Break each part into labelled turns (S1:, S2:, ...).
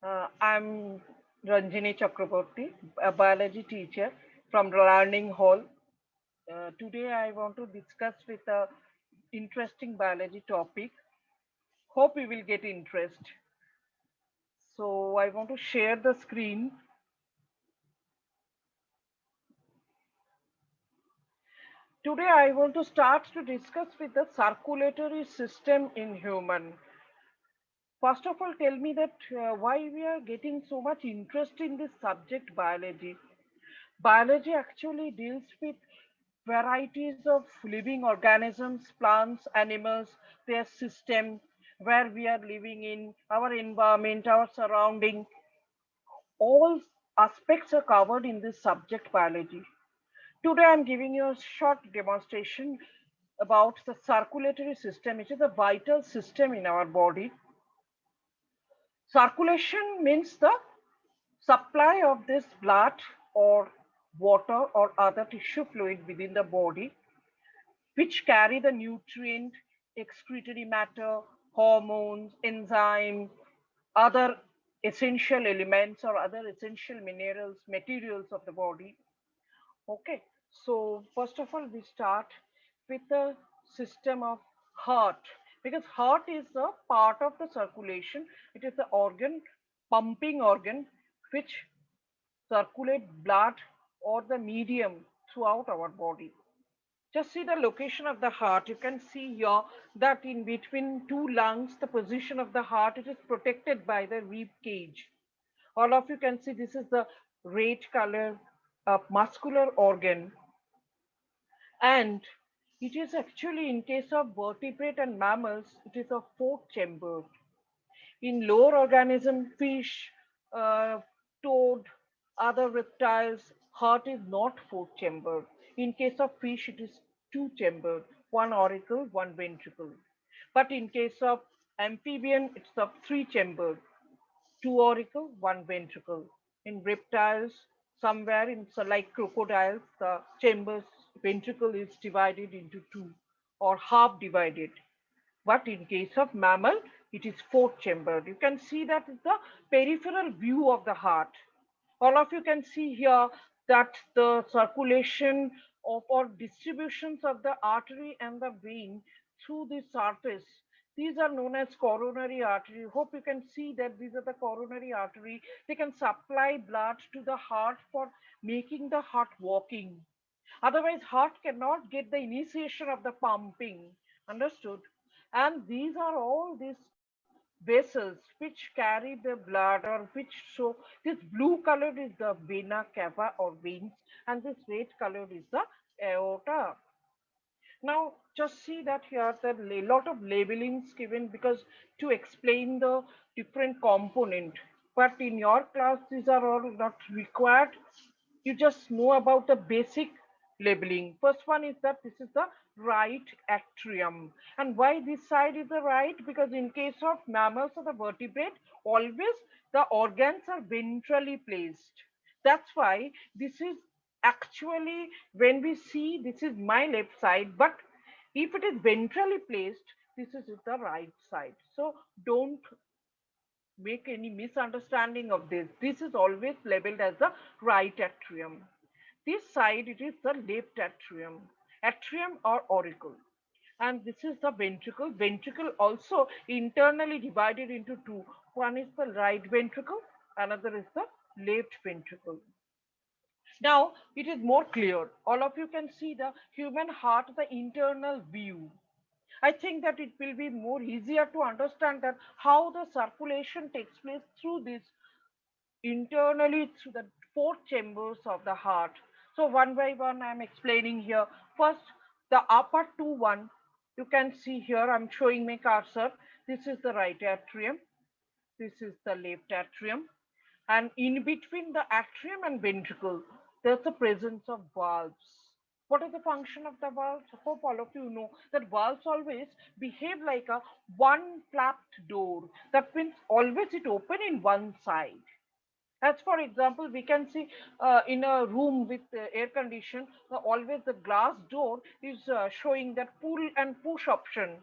S1: I'm Ranjini Chakraborty, a biology teacher from Learning Hall. Today I want to discuss with a interesting biology topic. Hope you will get interest. So I want to share the screen. Today I want to start to discuss with the circulatory system in human. First of all, tell me that why we are getting so much interest in this subject biology. Biology actually deals with varieties of living organisms, plants, animals, their system, where we are living in, our environment, our surrounding. All aspects are covered in this subject biology. Today I'm giving you a short demonstration about the circulatory system, which is a vital system in our body. Circulation means the supply of this blood or water or other tissue fluid within the body which carry the nutrient, excretory matter, hormones, enzyme, other essential elements or other essential minerals, materials of the body. Okay, so first of all, we start with the system of heart because heart is a part of the circulation. It is the organ, pumping organ, which circulate blood or the medium throughout our body. Just see the location of the heart. You can see here that in between two lungs, the position of the heart, it is protected by the rib cage. All of you can see this is the red color muscular organ, and it is actually in case of vertebrate and mammals, it is a fourth chamber. In lower organism, fish, toad, other reptiles, heart is not four chambered. In case of fish, it is two chambered, one auricle, one ventricle. But in case of amphibian, it's of three chambered, two auricle, one ventricle. In reptiles, somewhere in so like crocodiles, the chambers ventricle is divided into two or half divided. But in case of mammal, it is four chambered. You can see that is the peripheral view of the heart. All of you can see here that the circulation of or distributions of the artery and the vein through the surface. These are known as coronary artery. Hope you can see that these are the coronary artery. They can supply blood to the heart for making the heart working. Otherwise, heart cannot get the initiation of the pumping. Understood? And these are all these vessels which carry the blood or which show this blue colored is the vena cava or veins, and this red colored is the aorta. Now just see that here there are a lot of labelings given because to explain the different component, but in your class these are all not required. You just know about the basic labeling. First one is that this is the right atrium. And why this side is the right? Because in case of mammals or the vertebrate, always the organs are ventrally placed. That's why this is actually, when we see this is my left side, but if it is ventrally placed, this is the right side. So don't make any misunderstanding of this. This is always labeled as the right atrium. This side, it is the left atrium, atrium or auricle. And this is the ventricle. Ventricle also internally divided into two. One is the right ventricle, another is the left ventricle. Now it is more clear. All of you can see the human heart, the internal view. I think that it will be more easier to understand that how the circulation takes place through this internally through the four chambers of the heart. So one by one I'm explaining here. First, the upper two one, you can see here I'm showing my cursor. This is the right atrium. This is the left atrium. And in between the atrium and ventricle, there's the presence of valves. What is the function of the valves? I hope all of you know that valves always behave like a one flapped door. That means always it open in one side. As for example, we can see in a room with air condition, always the glass door is showing that pull and push option.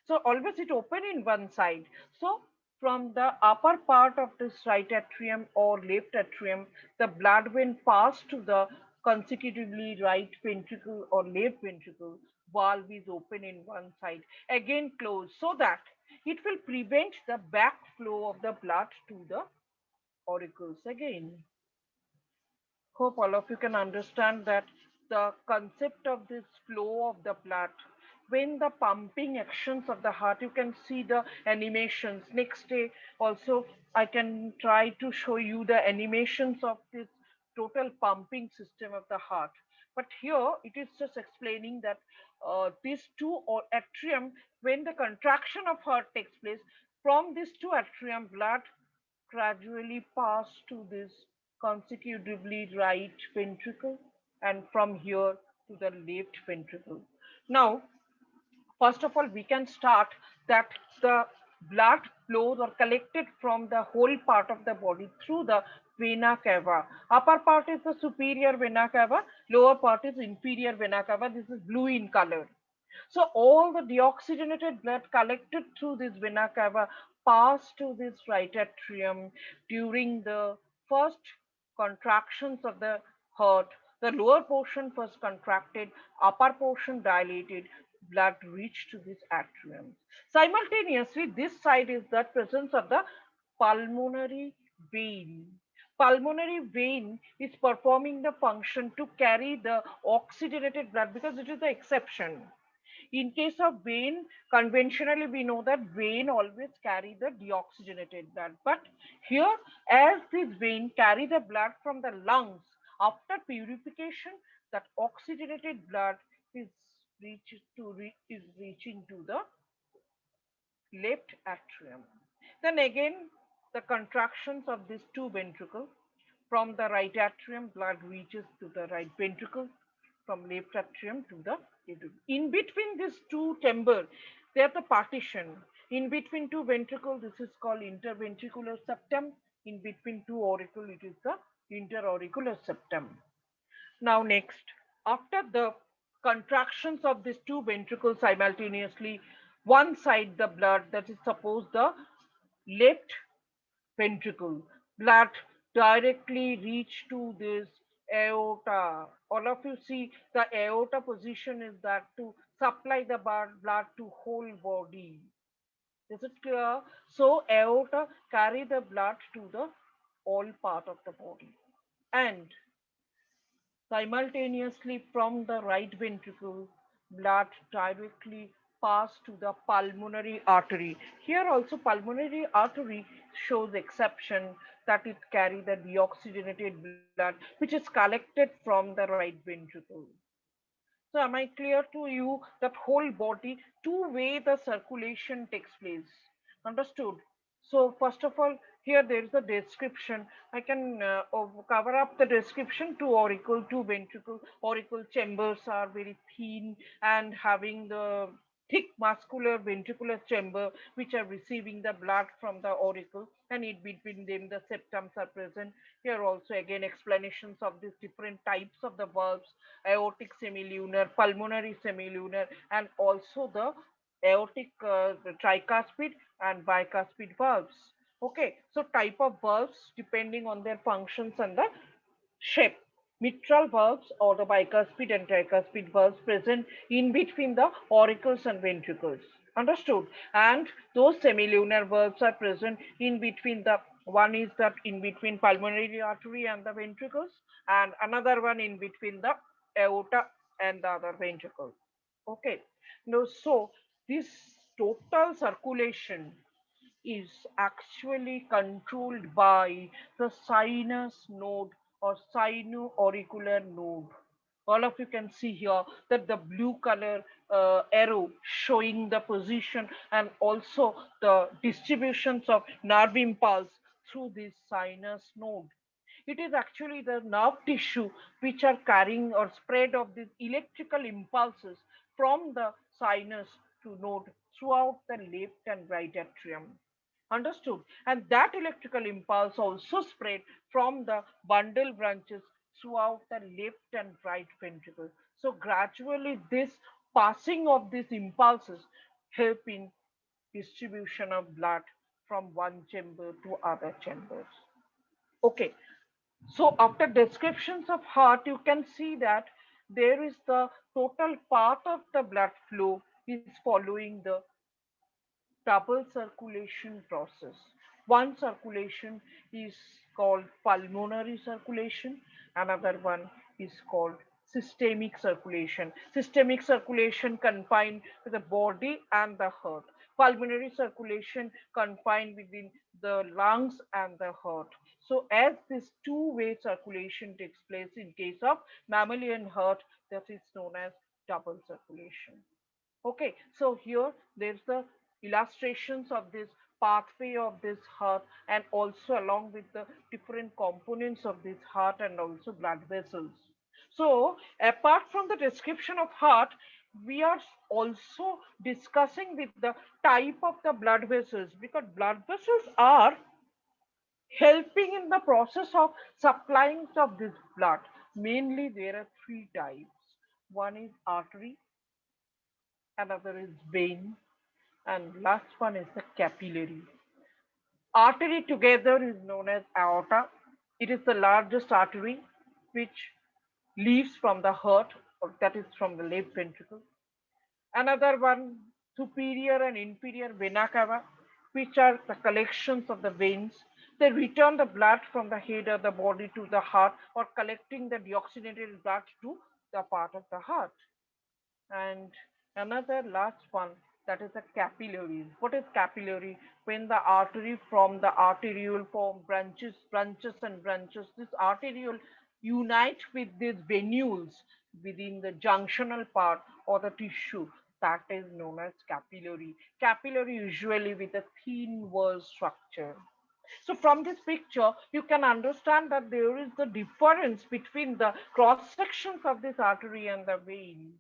S1: So always it open in one side. So from the upper part of this right atrium or left atrium, the blood when passed to the consecutively right ventricle or left ventricle, valve is open in one side, again closed, so that it will prevent the backflow of the blood to the auricles again. Hope all of you can understand that the concept of this flow of the blood, when the pumping actions of the heart, you can see the animations. Next day also I can try to show you the animations of this total pumping system of the heart. But here it is just explaining that these two or atrium, when the contraction of heart takes place, from these two atrium, blood gradually pass to this consecutively right ventricle, and from here to the left ventricle. Now, first of all, we can start that the blood flows or collected from the whole part of the body through the vena cava. Upper part is the superior vena cava, lower part is inferior vena cava. This is blue in color. So all the deoxygenated blood collected through this vena cava passed to this right atrium during the first contractions of the heart. The lower portion first contracted, upper portion dilated, blood reached to this atrium. Simultaneously, this side is the presence of the pulmonary vein. Pulmonary vein is performing the function to carry the oxygenated blood, because it is the exception. In case of vein, conventionally we know that vein always carry the deoxygenated blood. But here, as this vein carry the blood from the lungs, after purification, that oxygenated blood is is reaching to the left atrium. Then again, the contractions of these two ventricles, from the right atrium, blood reaches to the right ventricle, from left atrium to the atrium. In between these two chamber, there's a partition. In between two ventricles, this is called interventricular septum. In between two auricle, it is the interauricular septum. Now next, after the contractions of these two ventricles simultaneously, one side the blood, that is suppose the left ventricle, blood directly reach to this aorta. All of you see the aorta position is that to supply the blood to whole body. Is it clear? So aorta carry the blood to the all part of the body. And simultaneously, from the right ventricle, blood directly pass to the pulmonary artery. Here also pulmonary artery shows exception, that it carry the deoxygenated blood which is collected from the right ventricle. So am I clear to you that whole body, two-way the circulation takes place? Understood? So first of all, here there is a description. I can cover up the description. Two auricle, two ventricle. Auricle chambers are very thin and having the thick muscular ventricular chamber which are receiving the blood from the auricle, and in between them the septums are present. Here also again explanations of these different types of the valves: aortic semilunar, pulmonary semilunar, and also the aortic tricuspid and bicuspid valves. Okay, so type of valves depending on their functions and the shape. Mitral valves or the bicuspid and tricuspid valves present in between the auricles and ventricles. Understood? And those semilunar valves are present in between the, one is that in between pulmonary artery and the ventricles, and another one in between the aorta and the other ventricle. Okay. Now, so this total circulation is actually controlled by the sinus node or sinoauricular node. All of you can see here that the blue color arrow showing the position and also the distributions of nerve impulse through this sinus node. It is actually the nerve tissue which are carrying or spread of these electrical impulses from the sinus to node throughout the left and right atrium. Understood? And that electrical impulse also spread from the bundle branches throughout the left and right ventricle. So gradually this passing of these impulses help in distribution of blood from one chamber to other chambers. Okay, so after descriptions of heart, you can see that there is the total path of the blood flow is following the double circulation process. One circulation is called pulmonary circulation, another one is called systemic circulation. Systemic circulation confined to the body and the heart. Pulmonary circulation confined within the lungs and the heart. So as this two-way circulation takes place in case of mammalian heart, that is known as double circulation. Okay, so here there's the illustrations of this pathway of this heart and also along with the different components of this heart and also blood vessels. So apart from the description of heart, we are also discussing with the type of the blood vessels because blood vessels are helping in the process of supplying of this blood. Mainly there are three types. One is artery, another is vein, and last one is the capillary. Artery together is known as aorta. It is the largest artery which leaves from the heart, or that is from the left ventricle. Another one, superior and inferior vena cava, which are the collections of the veins. They return the blood from the head of the body to the heart or collecting the deoxygenated blood to the part of the heart. And another last one, that is the capillaries. What is capillary? When the artery from the arteriole form branches and branches, this arteriole unite with these venules within the junctional part or the tissue, that is known as capillary. Capillary usually with a thin wall structure. So from this picture, you can understand that there is the difference between the cross sections of this artery and the vein.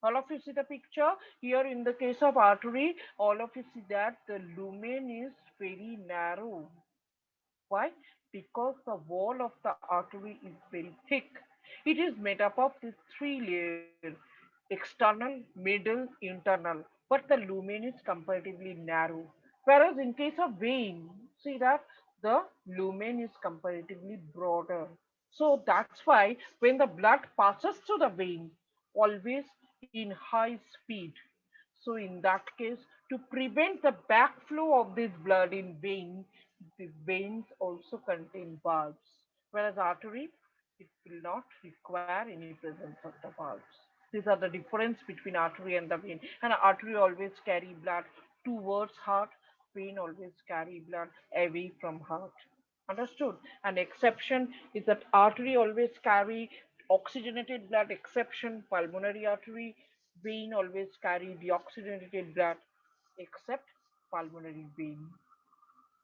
S1: All of you see the picture here in the case of artery, all of you see that the lumen is very narrow. Why? Because the wall of the artery is very thick. It is made up of these three layers: external, middle, internal. But the lumen is comparatively narrow. Whereas in case of vein, see that the lumen is comparatively broader. So that's why when the blood passes through the vein, always in high speed. So in that case, to prevent the backflow of this blood in vein, the veins also contain valves, whereas artery, it will not require any presence of the valves. These are the difference between artery and the vein. And artery always carry blood towards heart, vein always carry blood away from heart. Understood? An exception is that artery always carry oxygenated blood, exception pulmonary artery, vein always carry deoxygenated blood, except pulmonary vein.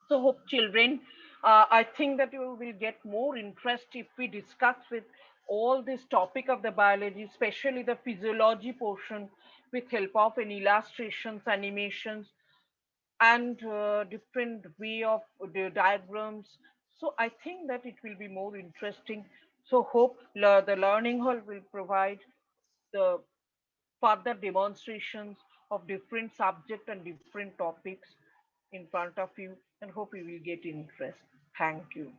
S1: So hope children, I think that you will get more interest if we discuss with all this topic of the biology, especially the physiology portion with help of any illustrations, animations, and different way of the diagrams. So I think that it will be more interesting. So hope the learning hall will provide the further demonstrations of different subject and different topics in front of you, and hope you will get interest. Thank you.